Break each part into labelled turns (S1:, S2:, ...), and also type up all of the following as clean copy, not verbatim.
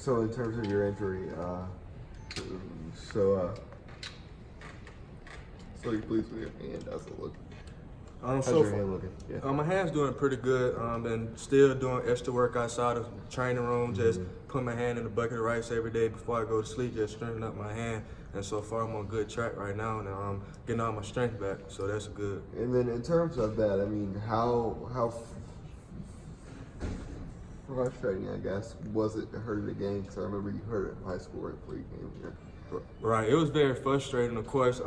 S1: So in terms of your injury, so you pleased with your hand? How's it looking? How's your hand looking? Yeah.
S2: My hand's doing pretty good. And still doing extra work outside of the training room. Just put my hand in the bucket of rice every day before I go to sleep. Just strengthening up my hand. And so far, I'm on a good track right now, and I'm getting all my strength back. So that's good.
S1: And then in terms of that, I mean, how frustrating, I guess, was it to hurt the game? Because I remember you hurt it in high school right before you came here.
S2: Right, it was very frustrating. Of course,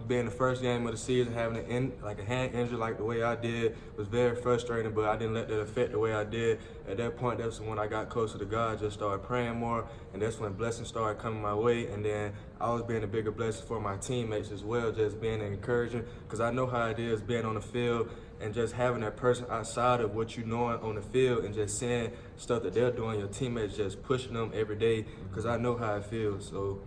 S2: being the first game of the season, having a hand injury like the way I did was very frustrating. But I didn't let that affect the way I did. At that point, that's when I got closer to God, just started praying more, and that's when blessings started coming my way. And then I was being a bigger blessing for my teammates as well, just being encouraging, because I know how it is being on the field and just having that person outside of what you know on the field and just seeing stuff that they're doing, your teammates just pushing them every day, because I know how it feels. So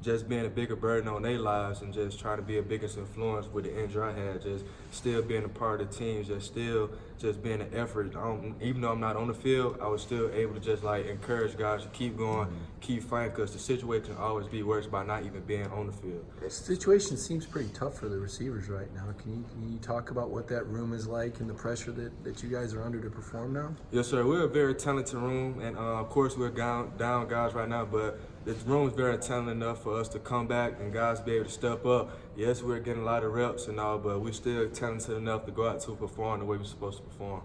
S2: just being a bigger burden on their lives and just trying to be a biggest influence with the injury I had, just still being a part of the team, just being an effort. Even though I'm not on the field, I was still able to just like encourage guys to keep going, keep fighting, because the situation can always be worse by not even being on the field.
S3: The situation seems pretty tough for the receivers right now. Can you talk about what that room is like and the pressure that you guys are under to perform now?
S2: Yes, sir. We're a very talented room, and of course we're down guys right now, but this room is very talented enough for us to come back and guys be able to step up. Yes, we're getting a lot of reps and all, but we're still talented enough to go out to perform the way we're supposed to perform.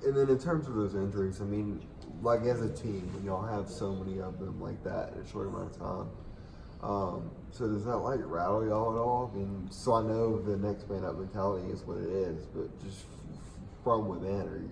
S1: And then in terms of those injuries, I mean, like as a team, when y'all have so many of them like that in a short amount of time, so does that like rattle y'all at all? I mean, so I know the next man up mentality is what it is, but just from within,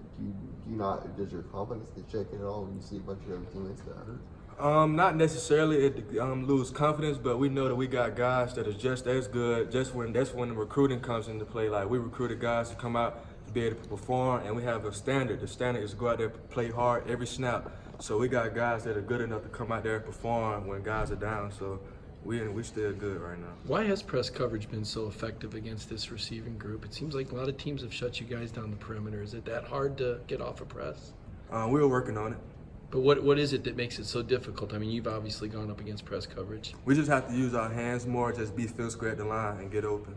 S1: or does your confidence get shaken at all when you see a bunch of other teammates that hurt?
S2: Not necessarily lose confidence, but we know that we got guys that are just as good. That's when the recruiting comes into play. Like, we recruited guys to come out to be able to perform, and we have a standard. The standard is to go out there and play hard every snap. So we got guys that are good enough to come out there and perform when guys are down. So we still good right now.
S3: Why has press coverage been so effective against this receiving group? It seems like a lot of teams have shut you guys down the perimeter. Is it that hard to get off a press?
S2: We were working on it.
S3: But what is it that makes it so difficult? I mean, you've obviously gone up against press coverage.
S2: We just have to use our hands more, just be physical at the line and get open.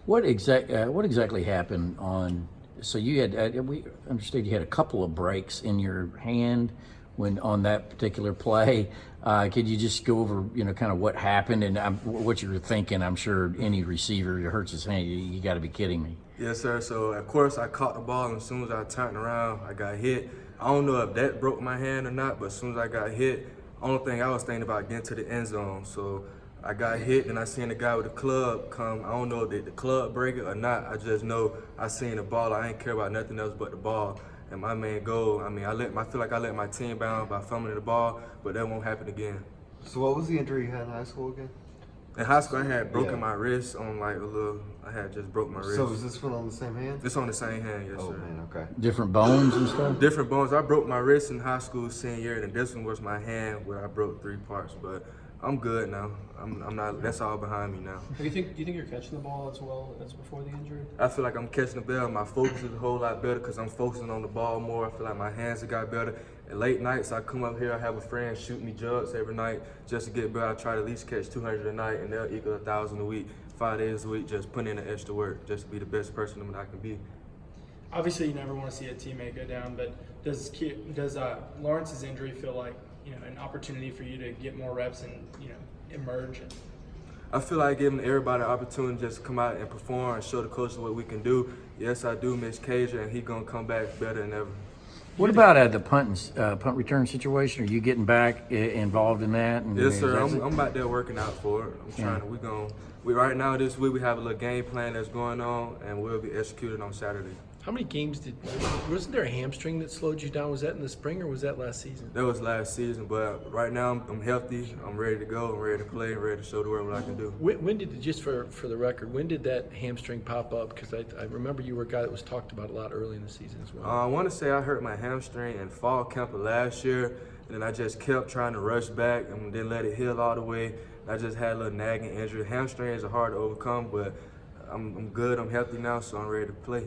S4: What exactly happened on? So you had we understood you had a couple of breaks in your hand when on that particular play. Could you just go over kind of what happened and what you were thinking? I'm sure any receiver who hurts his hand, you got to be kidding me.
S2: Yes, sir. So of course I caught the ball, and as soon as I turned around, I got hit. I don't know if that broke my hand or not, but as soon as I got hit, only thing I was thinking about getting to the end zone. So I got hit, and I seen the guy with the club come. I don't know if the club break it or not. I just know I seen the ball. I ain't care about nothing else but the ball. And my main goal, I mean, I feel like I let my team down by fumbling the ball, but that won't happen again.
S1: So what was the injury you had in high school again?
S2: In high school, I had broken my wrist on I had just broke my wrist.
S1: So is this one on the same hand?
S2: It's on the same hand, yes, sir.
S1: Oh, man, okay.
S4: Different bones and stuff?
S2: Different bones. I broke my wrist in high school senior year, and this one was my hand where I broke 3 parts. But I'm good now. I'm not. That's all behind me now.
S5: Do you think you're catching the ball as well as before the injury?
S2: I feel like I'm catching the ball. My focus is a whole lot better because I'm focusing on the ball more. I feel like my hands have got better. And late nights, I come up here. I have a friend shoot me jugs every night just to get better. I try to at least catch 200 a night, and they'll equal 1,000 a week. 5 days a week, just putting in the extra work, just to be the best person that I can be.
S5: Obviously, you never want to see a teammate go down, but does Lawrence's injury feel like an opportunity for you to get more reps and emerge?
S2: I feel like giving everybody an opportunity just to come out and perform and show the coaches what we can do. Yes, I do miss Kearis, and he's gonna come back better than ever.
S4: What about the punt return situation? Are you getting back involved in that? And
S2: yes, sir. I'm out there working out for it. I'm trying. Right now this week we have a little game plan that's going on, and we'll be executing on Saturday.
S3: How many games wasn't there a hamstring that slowed you down? Was that in the spring or was that last season?
S2: That was last season, but right now I'm healthy. I'm ready to go. I'm ready to play. I'm ready to show the world what I can do.
S3: When did, just for the record, when did that hamstring pop up? Because I remember you were a guy that was talked about a lot early in the season as well.
S2: I want to say I hurt my hamstring in fall camp of last year, and then I just kept trying to rush back and didn't let it heal all the way. I just had a little nagging injury. Hamstrings are hard to overcome, but I'm good. I'm healthy now, so I'm ready to play.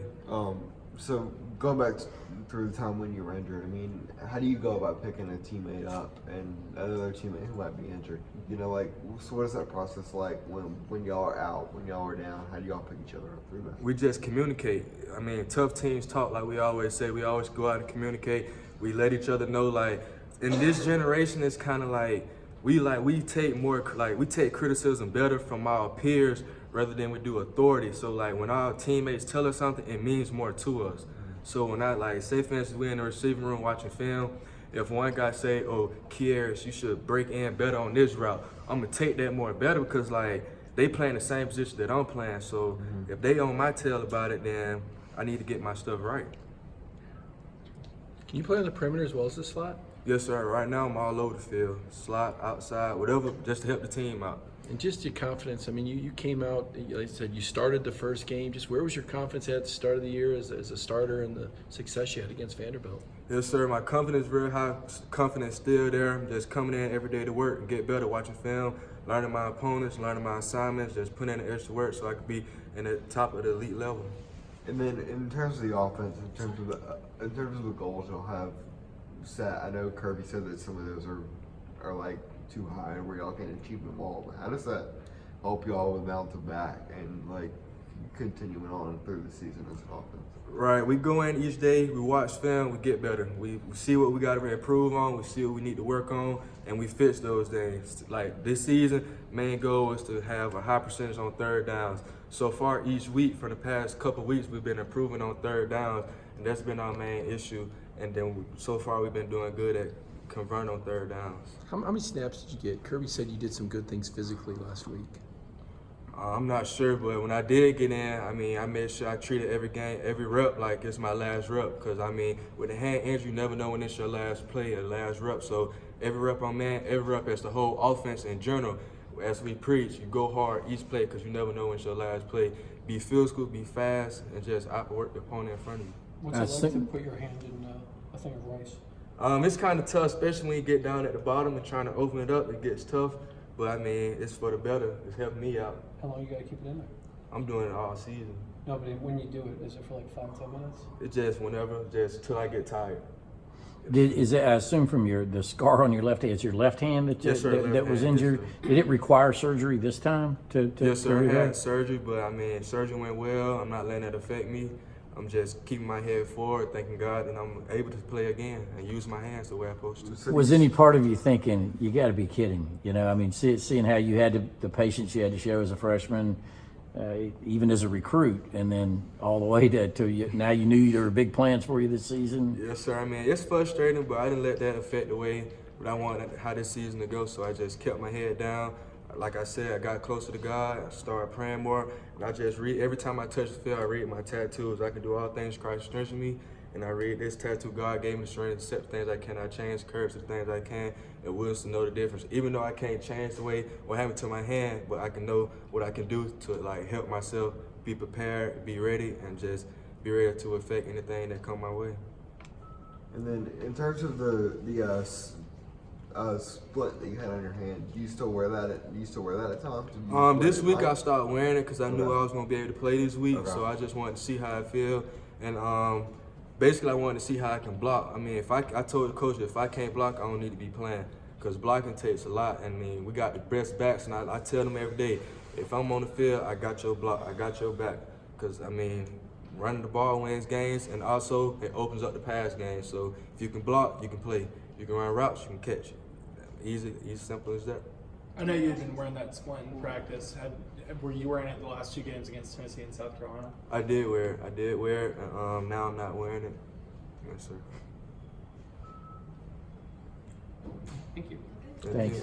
S1: So going back through the time when you were injured, I mean, how do you go about picking a teammate up and another teammate who might be injured? You know, like, so what is that process like when y'all are out, when y'all are down? How do y'all pick each other up through that?
S2: We just communicate. I mean, tough teams talk, like we always say. We always go out and communicate. We let each other know, like, in this generation, it's kind of like we take criticism better from our peers rather than we do authority. So like when our teammates tell us something, it means more to us. So when I, like, say for instance, we're in the receiving room watching film, if one guy say, oh, Kearis, you should break in better on this route, I'm gonna take that more better because like they playing the same position that I'm playing. So if they on my tail about it, then I need to get my stuff right.
S3: Can you play on the perimeter as well as the slot?
S2: Yes, sir. Right now I'm all over the field, slot, outside, whatever, just to help the team out.
S3: And just your confidence. I mean, you came out, like I said, you started the first game. Just where was your confidence at the start of the year as a starter and the success you had against Vanderbilt?
S2: Yes, sir. My confidence very high. Confidence still there. I'm just coming in every day to work and get better, watching film, learning my opponents, learning my assignments, just putting in the extra work so I could be in the top of the elite level.
S1: And then in terms of the offense, in terms of the goals you'll have set, I know Kirby said that some of those are like too high and where y'all can't achieve them all. But how does that help y'all with bouncing back and like continuing on through the season as an offense?
S2: Right, we go in each day, we watch film, we get better. We see what we got to improve on, we see what we need to work on, and we fix those things. Like this season, main goal is to have a high percentage on third downs. So far each week, for the past couple of weeks, we've been improving on third downs, and that's been our main issue. And then so far we've been doing good at converting on third downs.
S3: How many snaps did you get? Kirby said you did some good things physically last week.
S2: I'm not sure, but when I did get in, I mean, I made sure I treated every game, every rep like it's my last rep. Because, I mean, with a hand injury, you never know when it's your last play or last rep. So every rep I'm in, every rep as the whole offense in general, as we preach, you go hard each play because you never know when it's your last play. Be physical, be fast, and just outwork the opponent in front of you.
S6: What's it like to put your hand in a thing of rice?
S2: It's kind of tough, especially when you get down at the bottom and trying to open it up. It gets tough, but I mean, it's for the better. It's helping me out.
S6: How long you gotta keep it in there?
S2: I'm doing it all season.
S6: No, but when you do it, is it for like 5-10 minutes?
S2: It's just whenever, just till I get tired.
S4: I assume from the scar on your left hand, it's your left hand that,
S2: Yes, sir, left
S4: that was
S2: hand, yes,
S4: injured.
S2: sir.
S4: Did it require surgery this time?
S2: Yes, sir. I
S4: rehab?
S2: had surgery, but I mean, surgery went well. I'm not letting it affect me. I'm just keeping my head forward, thanking God that I'm able to play again and use my hands the way I'm supposed to.
S4: Was any part of you thinking, you got to be kidding me? You know, I mean, seeing how you had the patience you had to show as a freshman, even as a recruit, and then all the way to you, now you knew there were big plans for you this season.
S2: Yes, sir. I mean, it's frustrating, but I didn't let that affect the way that I wanted how this season to go. So I just kept my head down. Like I said, I got closer to God. I started praying more. And I just read, every time I touch the field, I read my tattoos. I can do all things Christ strengthens me. And I read this tattoo, God gave me the strength to accept things I cannot change, courage to things I can, and willingness to know the difference. Even though I can't change the way what happened to my hand, but I can know what I can do to like help myself be prepared, be ready, and just be ready to affect anything that come my way.
S1: And then in terms of the split that you had on your hand, do you still wear that at times?
S2: This week I started wearing it because I knew I was gonna be able to play this week.
S1: Okay.
S2: So I just wanted to see how I feel, and basically I wanted to see how I can block. I mean, I told the coach if I can't block, I don't need to be playing because blocking takes a lot. I mean, we got the best backs, and I tell them every day, if I'm on the field, I got your block, I got your back, because I mean, running the ball wins games, and also it opens up the pass game. So if you can block, you can play. You can run routes, you can catch it. Easy, simple as that.
S5: I know you've been wearing that splint in practice. Were you wearing it the last 2 games against Tennessee and South Carolina?
S2: I did wear it. And now I'm not wearing it. Yes, sir.
S6: Thank you.
S4: Thanks.